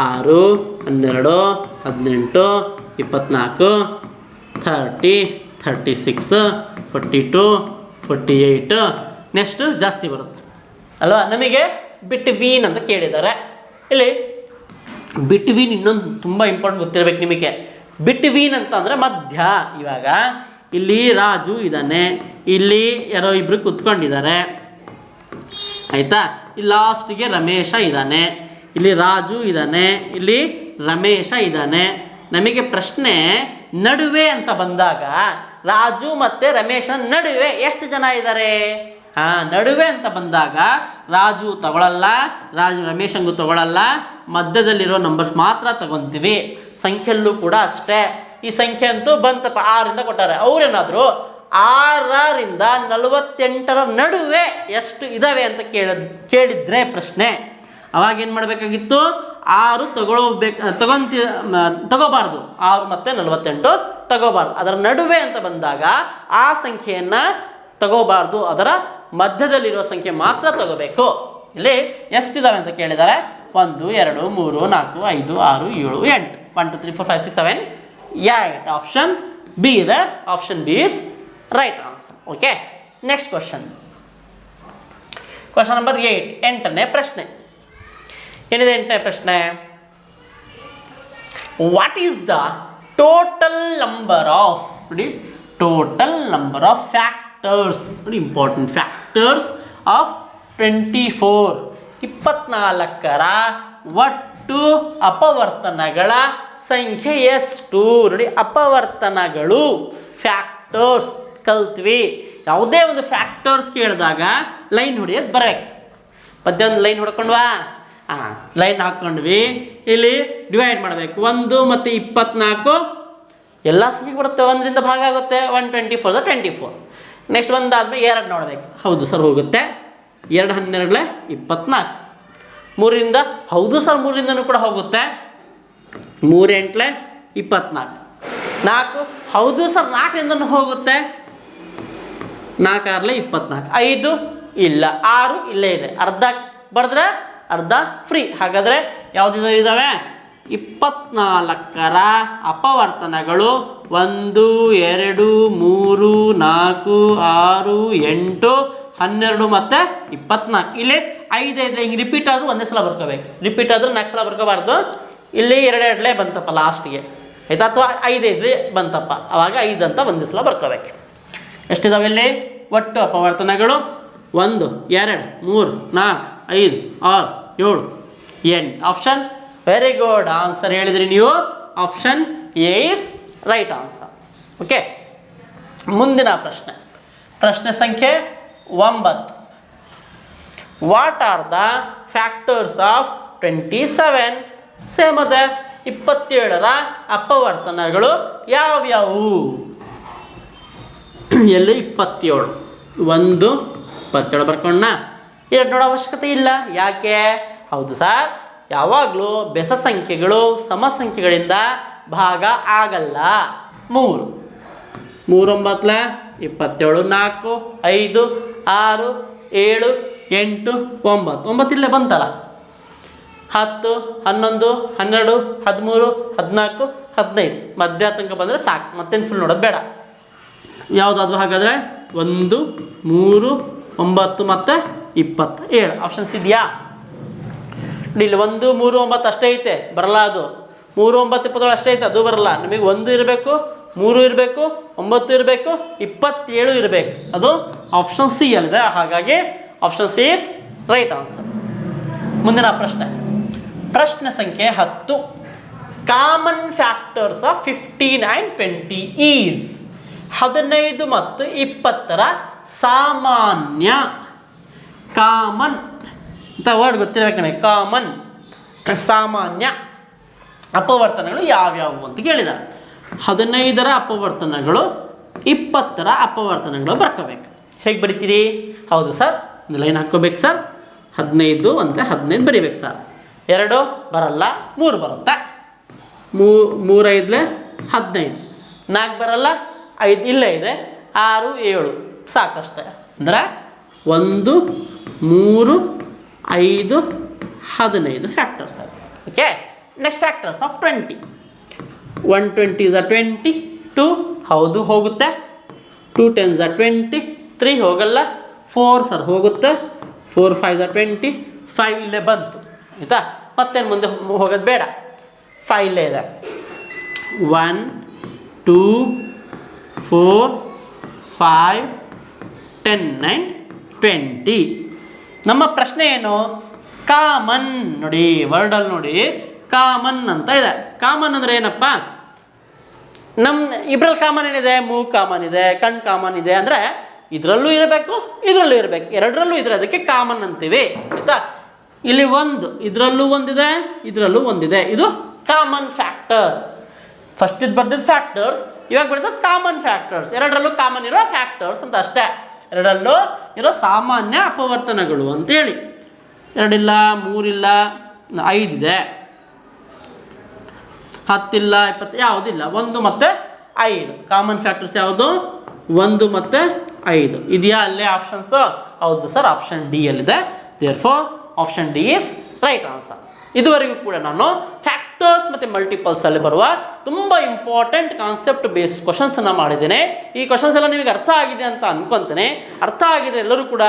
6 12 18 24 30 36 42 48. ನೆಕ್ಸ್ಟ್ ಜಾಸ್ತಿ ಬರುತ್ತೆ ಅಲ್ವಾ? ನಮಗೆ ಬಿಟ್ವೀನ್ ಅಂತ ಕೇಳಿದ್ದಾರೆ. ಇಲ್ಲಿ ಬಿಟ್ವೀನ್ ಇನ್ನೊಂದು ತುಂಬ ಇಂಪಾರ್ಟೆಂಟ್ ಗೊತ್ತಿರಬೇಕು ನಿಮಗೆ. ಬಿಟ್ವೀನ್ ಅಂತ ಅಂದರೆ ಮಧ್ಯ. ಇವಾಗ ಇಲ್ಲಿ ರಾಜು ಇದ್ದಾನೆ, ಇಲ್ಲಿ ಯಾರೋ ಇಬ್ಬರು ಕೂತ್ಕೊಂಡಿದ್ದಾರೆ, ಆಯಿತಾ? ಇಲ್ಲಿ ಲಾಸ್ಟಿಗೆ ರಮೇಶ ಇದ್ದಾನೆ, ಇಲ್ಲಿ ರಾಜು ಇದ್ದಾನೆ, ಇಲ್ಲಿ ರಮೇಶ ಇದ್ದಾನೆ. ನಮಗೆ ಪ್ರಶ್ನೆ ನಡುವೆ ಅಂತ ಬಂದಾಗ ರಾಜು ಮತ್ತು ರಮೇಶ ನಡುವೆ ಎಷ್ಟು ಜನ ಇದ್ದಾರೆ? ನಡುವೆ ಅಂತ ಬಂದಾಗ ರಾಜು ತಗೊಳ್ಳಲ್ಲ, ರಮೇಶಂಗೂ ತಗೊಳ್ಳಲ್ಲ, ಮಧ್ಯದಲ್ಲಿರೋ ನಂಬರ್ಸ್ ಮಾತ್ರ ತಗೊತೀವಿ. ಸಂಖ್ಯೆಯಲ್ಲೂ ಕೂಡ ಅಷ್ಟೇ. ಈ ಸಂಖ್ಯೆ ಅಂತೂ ಬಂತಪ್ಪ, 6ರಿಂದ ಕೊಟ್ಟಾರೆ. ಅವರೇನಾದರೂ 6ರಿಂದ 48ರ ನಡುವೆ ಎಷ್ಟು ಇದ್ದಾವೆ ಅಂತ ಕೇಳಿದ್ರೆ ಪ್ರಶ್ನೆ, ಅವಾಗೇನು ಮಾಡಬೇಕಾಗಿತ್ತು? 6 ತಗೋಬಾರ್ದು, 6 ಮತ್ತು 48 ತಗೋಬಾರ್ದು. ಅದರ ನಡುವೆ ಅಂತ ಬಂದಾಗ ಆ ಸಂಖ್ಯೆಯನ್ನು ತಗೋಬಾರ್ದು, ಅದರ ಮಧ್ಯದಲ್ಲಿರುವ ಸಂಖ್ಯೆ ಮಾತ್ರ ತಗೋಬೇಕು. ಇಲ್ಲಿ ಎಷ್ಟಿದ್ದಾವೆ ಅಂತ ಕೇಳಿದ್ದಾರೆ? 1 2 3 4 5 6 7 8 1 2 3 4 5 6 7 8. ಆಪ್ಷನ್ ಬಿ ಇದೆ. Option B is right answer. Okay, next question number 8. 8ನೇ ಪ್ರಶ್ನೆ ಏನಿದೆ? 8ನೇ ಪ್ರಶ್ನೆ, what is the total number of, ನೋಡಿ, ಟೋಟಲ್ ನಂಬರ್ ಆಫ್ ಫ್ಯಾಕ್ಟರ್ಸ್, ನೋಡಿ ಇಂಪಾರ್ಟೆಂಟ್, ಫ್ಯಾಕ್ಟರ್ಸ್ ಆಫ್ 24. 24ರ ಒಟ್ಟು ಅಪವರ್ತನಗಳ ಸಂಖ್ಯೆ ಎಷ್ಟು? ನೋಡಿ, ಅಪವರ್ತನಗಳು, ಫ್ಯಾಕ್ಟರ್ಸ್ ಕಲ್ತ್ವಿ. ಯಾವುದೇ ಒಂದು ಫ್ಯಾಕ್ಟರ್ಸ್ ಕೇಳಿದಾಗ ಲೈನ್ ಹೊಡಿಯೋದು ಬರಬೇಕು. ಮಧ್ಯ ಒಂದು ಲೈನ್ ಹೊಡ್ಕೊಂಡ್ವಾ? ಲೈನ್ ಹಾಕ್ಕೊಂಡ್ವಿ. ಇಲ್ಲಿ ಡಿವೈಡ್ ಮಾಡಬೇಕು. 1 ಮತ್ತು 24 ಎಲ್ಲ ಸಂಖ್ಯೆಗೆ ಬರುತ್ತೆ, 1ರಿಂದ ಭಾಗ ಆಗುತ್ತೆ. 124 24. ನೆಕ್ಸ್ಟ್ 1 ಆದಮೇಲೆ 2 ನೋಡಬೇಕು. ಹೌದು ಸರ್, ಹೋಗುತ್ತೆ. 2 12 24. 3ರಿಂದ ಹೌದು ಸರ್, 3ರಿಂದನೂ ಕೂಡ ಹೋಗುತ್ತೆ. 3 8 24. 4 ಹೌದು ಸರ್, 4ರಿಂದನೂ ಹೋಗುತ್ತೆ. 4 6 24. 5 ಇಲ್ಲ, 6 ಇಲ್ಲೇ ಇದೆ. ಅರ್ಧ ಬರೆದ್ರೆ ಅರ್ಧ ಫ್ರೀ. ಹಾಗಾದರೆ ಯಾವ್ದು ಇದ್ದಾವೆ? 24ರ ಅಪವರ್ತನಗಳು 1 2 3 4 6 8 12 ಮತ್ತು 24. ಇಲ್ಲಿ 5 5 ಹಿಂಗೆ ರಿಪೀಟ್ ಆದರೂ ಒಂದೇ ಸಲ ಬರ್ಕೋಬೇಕು. ರಿಪೀಟ್ ಆದರೂ 4 ಸಲ ಬರ್ಕೋಬಾರ್ದು. ಇಲ್ಲಿ 2 2 ಬಂತಪ್ಪ ಲಾಸ್ಟಿಗೆ, ಆಯಿತಾ? ಅಥವಾ 5 5 ಬಂತಪ್ಪ, ಅವಾಗ 5 ಅಂತ ಒಂದೇ ಸಲ ಬರ್ಕೋಬೇಕು. ಎಷ್ಟಿದಾವೆ ಇಲ್ಲಿ ಒಟ್ಟು ಅಪವರ್ತನಗಳು? 1 2 3 4 5 6 7 8. ಆಪ್ಷನ್ ವೆರಿ ಗುಡ್, ಆನ್ಸರ್ ಹೇಳಿದ್ರಿ ನೀವು. Option A is right answer. Okay, ಮುಂದಿನ ಪ್ರಶ್ನೆ ಸಂಖ್ಯೆ 9. What are the factors of 27? Same ಅದೇ 27ರ ಅಪವರ್ತನಗಳು ಯಾವ್ಯಾವು? ಎಲ್ಲಿ 27 27 ಬರ್ಕೊಂಡ ಎರಡು ನೋಡೋ ಅವಶ್ಯಕತೆ ಇಲ್ಲ. ಯಾಕೆ? ಹೌದು ಸರ್, ಯಾವಾಗಲೂ ಬೆಸ ಸಂಖ್ಯೆಗಳು ಸಮ ಸಂಖ್ಯೆಗಳಿಂದ ಭಾಗ ಆಗಲ್ಲ. 3 9 27 4 5 6 7 8 9 9 ಇಲ್ಲೇ ಬಂತಲ್ಲ. 10 11 12 13 14 15 ಮಧ್ಯ ತನಕ ಬಂದರೆ ಸಾಕು, ಮತ್ತೇನು ಫುಲ್ ನೋಡೋದು ಬೇಡ. ಯಾವುದಾದ್ರು ಹಾಗಾದರೆ 1 3 9 ಮತ್ತು 27 ಆಪ್ಷನ್ಸ್ ಇದೆಯಾ? ಇಲ್ಲಿ 1 3 9 ಅಷ್ಟೇ ಐತೆ, ಬರಲ್ಲ. ಅದು 3 9 27 ಅಷ್ಟೇ ಐತೆ, ಅದು ಬರಲ್ಲ. ನಮಗೆ 1 ಇರಬೇಕು, 3 ಇರಬೇಕು, 9 ಇರಬೇಕು, 27 ಇರಬೇಕು. ಅದು ಆಪ್ಷನ್ ಸಿ ಅಲ್ಲಿದೆ. ಹಾಗಾಗಿ option C is right answer. ಮುಂದಿನ ಪ್ರಶ್ನೆ ಸಂಖ್ಯೆ 10. Common factors of 15 and 20 is. 15 ಮತ್ತು 20ರ ಸಾಮಾನ್ಯ. ಕಾಮನ್ ಅಂತ ವರ್ಡ್ ಗೊತ್ತಿರಬೇಕು ನಮಗೆ. ಕಾಮನ್ ಸಾಮಾನ್ಯ ಅಪವರ್ತನಗಳು ಯಾವ್ಯಾವು ಅಂತ ಕೇಳಿದ. 15ರ ಅಪವರ್ತನಗಳು 20ರ ಅಪವರ್ತನಗಳು ಬರ್ಕೋಬೇಕು. ಹೇಗೆ ಬರಿತೀರಿ? ಹೌದು ಸರ್, ಒಂದು ಲೈನ್ ಹಾಕ್ಕೋಬೇಕು ಸರ್. 15 ಅಂದರೆ 15 ಬರಿಬೇಕು ಸರ್. 2 ಬರಲ್ಲ, 3 ಬರುತ್ತೆ. 3 5 15, 4 ಬರಲ್ಲ, 5 ಇಲ್ಲೇ ಇದೆ, 6 7 ಸಾಕಷ್ಟೆ. ಅಂದರೆ 1 3 5 15 ಫ್ಯಾಕ್ಟರ್ಸ್ ಆಗಿ. Okay, next factors of 20. 120 is 20, 2 ಹೌದು ಹೋಗುತ್ತೆ, 2 10s are 20, 3 ಹೋಗಲ್ಲ, 4 ಸರ್ ಹೋಗುತ್ತೆ, 4 5s are 20, 5 ಇಲ್ಲೇ ಬಂತು ಆಯಿತಾ. ಮತ್ತೇನು ಮುಂದೆ ಹೋಗೋದು ಬೇಡ, 5 ಇಲ್ಲೇ ಇದೆ. 1 2 4 5 10 9 20. ನಮ್ಮ ಪ್ರಶ್ನೆ ಏನು? ಕಾಮನ್ ನೋಡಿ, ವರ್ಡಲ್ಲಿ ನೋಡಿ ಕಾಮನ್ ಅಂತ ಇದೆ. ಕಾಮನ್ ಅಂದರೆ ಏನಪ್ಪ? ನಮ್ಮ ಇಬ್ಬರಲ್ಲಿ ಕಾಮನ್ ಏನಿದೆ? ಮೂಗು ಕಾಮನ್ ಇದೆ, ಕಣ್ಣು ಕಾಮನ್ ಇದೆ. ಅಂದರೆ ಇದರಲ್ಲೂ ಇರಬೇಕು, ಇದರಲ್ಲೂ ಇರಬೇಕು, ಎರಡರಲ್ಲೂ ಇದ್ರೆ ಅದಕ್ಕೆ ಕಾಮನ್ ಅಂತೀವಿ ಆಯಿತಾ. ಇಲ್ಲಿ 1 ಇದರಲ್ಲೂ ಒಂದಿದೆ, ಇದರಲ್ಲೂ ಒಂದಿದೆ, ಇದು ಕಾಮನ್ ಫ್ಯಾಕ್ಟರ್. ಫಸ್ಟ್ ಇದು ಬರ್ದಿದ್ದು ಫ್ಯಾಕ್ಟರ್ಸ್, ಇವಾಗ ಬರ್ದಿದ್ದು ಕಾಮನ್ ಫ್ಯಾಕ್ಟರ್ಸ್. ಎರಡರಲ್ಲೂ ಕಾಮನ್ ಇರೋ ಫ್ಯಾಕ್ಟರ್ಸ್ ಅಂತ ಅಷ್ಟೇ. ಎರಡರಲ್ಲೂ ಇರೋ ಸಾಮಾನ್ಯ ಅಪವರ್ತನಗಳು ಅಂತೇಳಿ. 2 ಇಲ್ಲ, 3 ಇಲ್ಲ, 5 ಇದೆ, 10 ಇಲ್ಲ, 20 ಯಾವುದಿಲ್ಲ. 1 ಮತ್ತು 5 ಕಾಮನ್ ಫ್ಯಾಕ್ಟರ್ಸ್ ಯಾವುದು? 1 ಮತ್ತು 5 ಇದೆಯಾ ಅಲ್ಲೇ ಆಪ್ಷನ್ಸು? ಹೌದು ಸರ್, ಆಪ್ಷನ್ ಡಿ ಅಲ್ಲಿದೆ. Therefore option D is right answer. ಇದುವರೆಗೂ ಕೂಡ ನಾನು ಫ್ಯಾಕ್ಟರ್ಸ್ ಮತ್ತು ಮಲ್ಟಿಪಲ್ಸಲ್ಲಿ ಬರುವ ತುಂಬ ಇಂಪಾರ್ಟೆಂಟ್ ಕಾನ್ಸೆಪ್ಟ್ ಬೇಸ್ಡ್ ಕ್ವಶನ್ಸನ್ನು ಮಾಡಿದ್ದೇನೆ. ಈ ಕ್ವಶನ್ಸ್ ಎಲ್ಲ ನಿಮಗೆ ಅರ್ಥ ಆಗಿದೆ ಅಂತ ಅನ್ಕೊತೇನೆ. ಅರ್ಥ ಆಗಿದೆ ಎಲ್ಲರೂ ಕೂಡ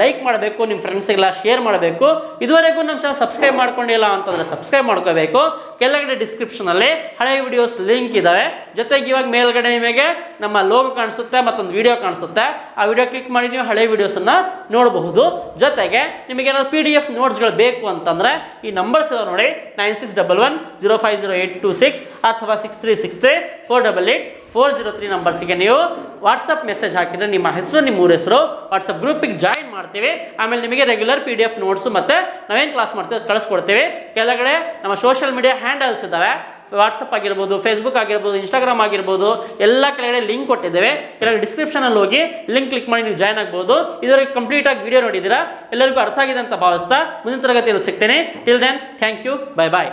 ಲೈಕ್ ಮಾಡಬೇಕು, ನಿಮ್ಮ ಫ್ರೆಂಡ್ಸಿಗೆಲ್ಲ ಶೇರ್ ಮಾಡಬೇಕು. ಇದುವರೆಗೂ ನಮ್ಮ ಚಾನಲ್ ಸಬ್ಸ್ಕ್ರೈಬ್ ಮಾಡ್ಕೊಂಡಿಲ್ಲ ಅಂತಂದರೆ ಸಬ್ಸ್ಕ್ರೈಬ್ ಮಾಡ್ಕೋಬೇಕು. ಕೆಳಗಡೆ ಡಿಸ್ಕ್ರಿಪ್ಷನಲ್ಲಿ ಹಳೆಯ ವಿಡಿಯೋಸ್ ಲಿಂಕ್ ಇದ್ದಾವೆ. ಜೊತೆಗೆ ಇವಾಗ ಮೇಲ್ಗಡೆ ನಿಮಗೆ ನಮ್ಮ ಲೋಗೋ ಕಾಣಿಸುತ್ತೆ, ಮತ್ತೊಂದು ವಿಡಿಯೋ ಕಾಣಿಸುತ್ತೆ. ಆ ವಿಡಿಯೋ ಕ್ಲಿಕ್ ಮಾಡಿ ನೀವು ಹಳೆಯ ವಿಡಿಯೋಸನ್ನು ನೋಡಬಹುದು. ಜೊತೆಗೆ ನಿಮಗೇನಾದ್ರು PDF ನೋಟ್ಸ್ಗಳು ಬೇಕು ಅಂತಂದರೆ ಈ ನಂಬರ್ಸ್ ಇದಾವೆ ನೋಡಿ, 9611050826 ಅಥವಾ 6363488403 ನಂಬರ್ಸಿಗೆ ನೀವು ವಾಟ್ಸಪ್ ಮೆಸೇಜ್ ಹಾಕಿದರೆ ನಿಮ್ಮ ಹೆಸರು, ನಿಮ್ಮ ಊರ ಹೆಸರು, ವಾಟ್ಸಪ್ ಗ್ರೂಪಿಗೆ ಜಾಯಿನ್ ಮಾಡ್ತೀವಿ. ಆಮೇಲೆ ನಿಮಗೆ ರೆಗ್ಯುಲರ್ PDF ನೋಟ್ಸು ಮತ್ತು ನಾವೇನು ಕ್ಲಾಸ್ ಮಾಡ್ತೀವಿ ಅದು ಕಳಿಸ್ಕೊಡ್ತೀವಿ. ಕೆಳಗಡೆ ನಮ್ಮ ಸೋಷಿಯಲ್ ಮೀಡಿಯಾ ಹ್ಯಾಂಡಲ್ಸ್ ಇದ್ದಾವೆ. ವಾಟ್ಸಪ್ ಆಗಿರ್ಬೋದು, ಫೇಸ್ಬುಕ್ ಆಗಿರ್ಬೋದು, ಇನ್ಸ್ಟಾಗ್ರಾಮ್ ಆಗಿರ್ಬೋದು, ಎಲ್ಲ ಕೆಳಗಡೆ ಲಿಂಕ್ ಕೊಟ್ಟಿದ್ದೇವೆ. ಕೆಳಗಡೆ ಡಿಸ್ಕ್ರಿಪ್ಷನಲ್ಲಿ ಹೋಗಿ ಲಿಂಕ್ ಕ್ಲಿಕ್ ಮಾಡಿ ನೀವು ಜಾಯ್ನ್ ಆಗ್ಬೋದು. ಇದರಲ್ಲಿ ಕಂಪ್ಲೀಟಾಗಿ ವಿಡಿಯೋ ನೋಡಿದ್ದೀರಾ, ಎಲ್ಲರಿಗೂ ಅರ್ಥ ಆಗಿದೆ ಅಂತ ಭಾವಿಸ್ತಾ ಮುಂದಿನ ತರಗತಿಯಲ್ಲಿ ಸಿಗ್ತೇನೆ. Till then thank you, bye bye.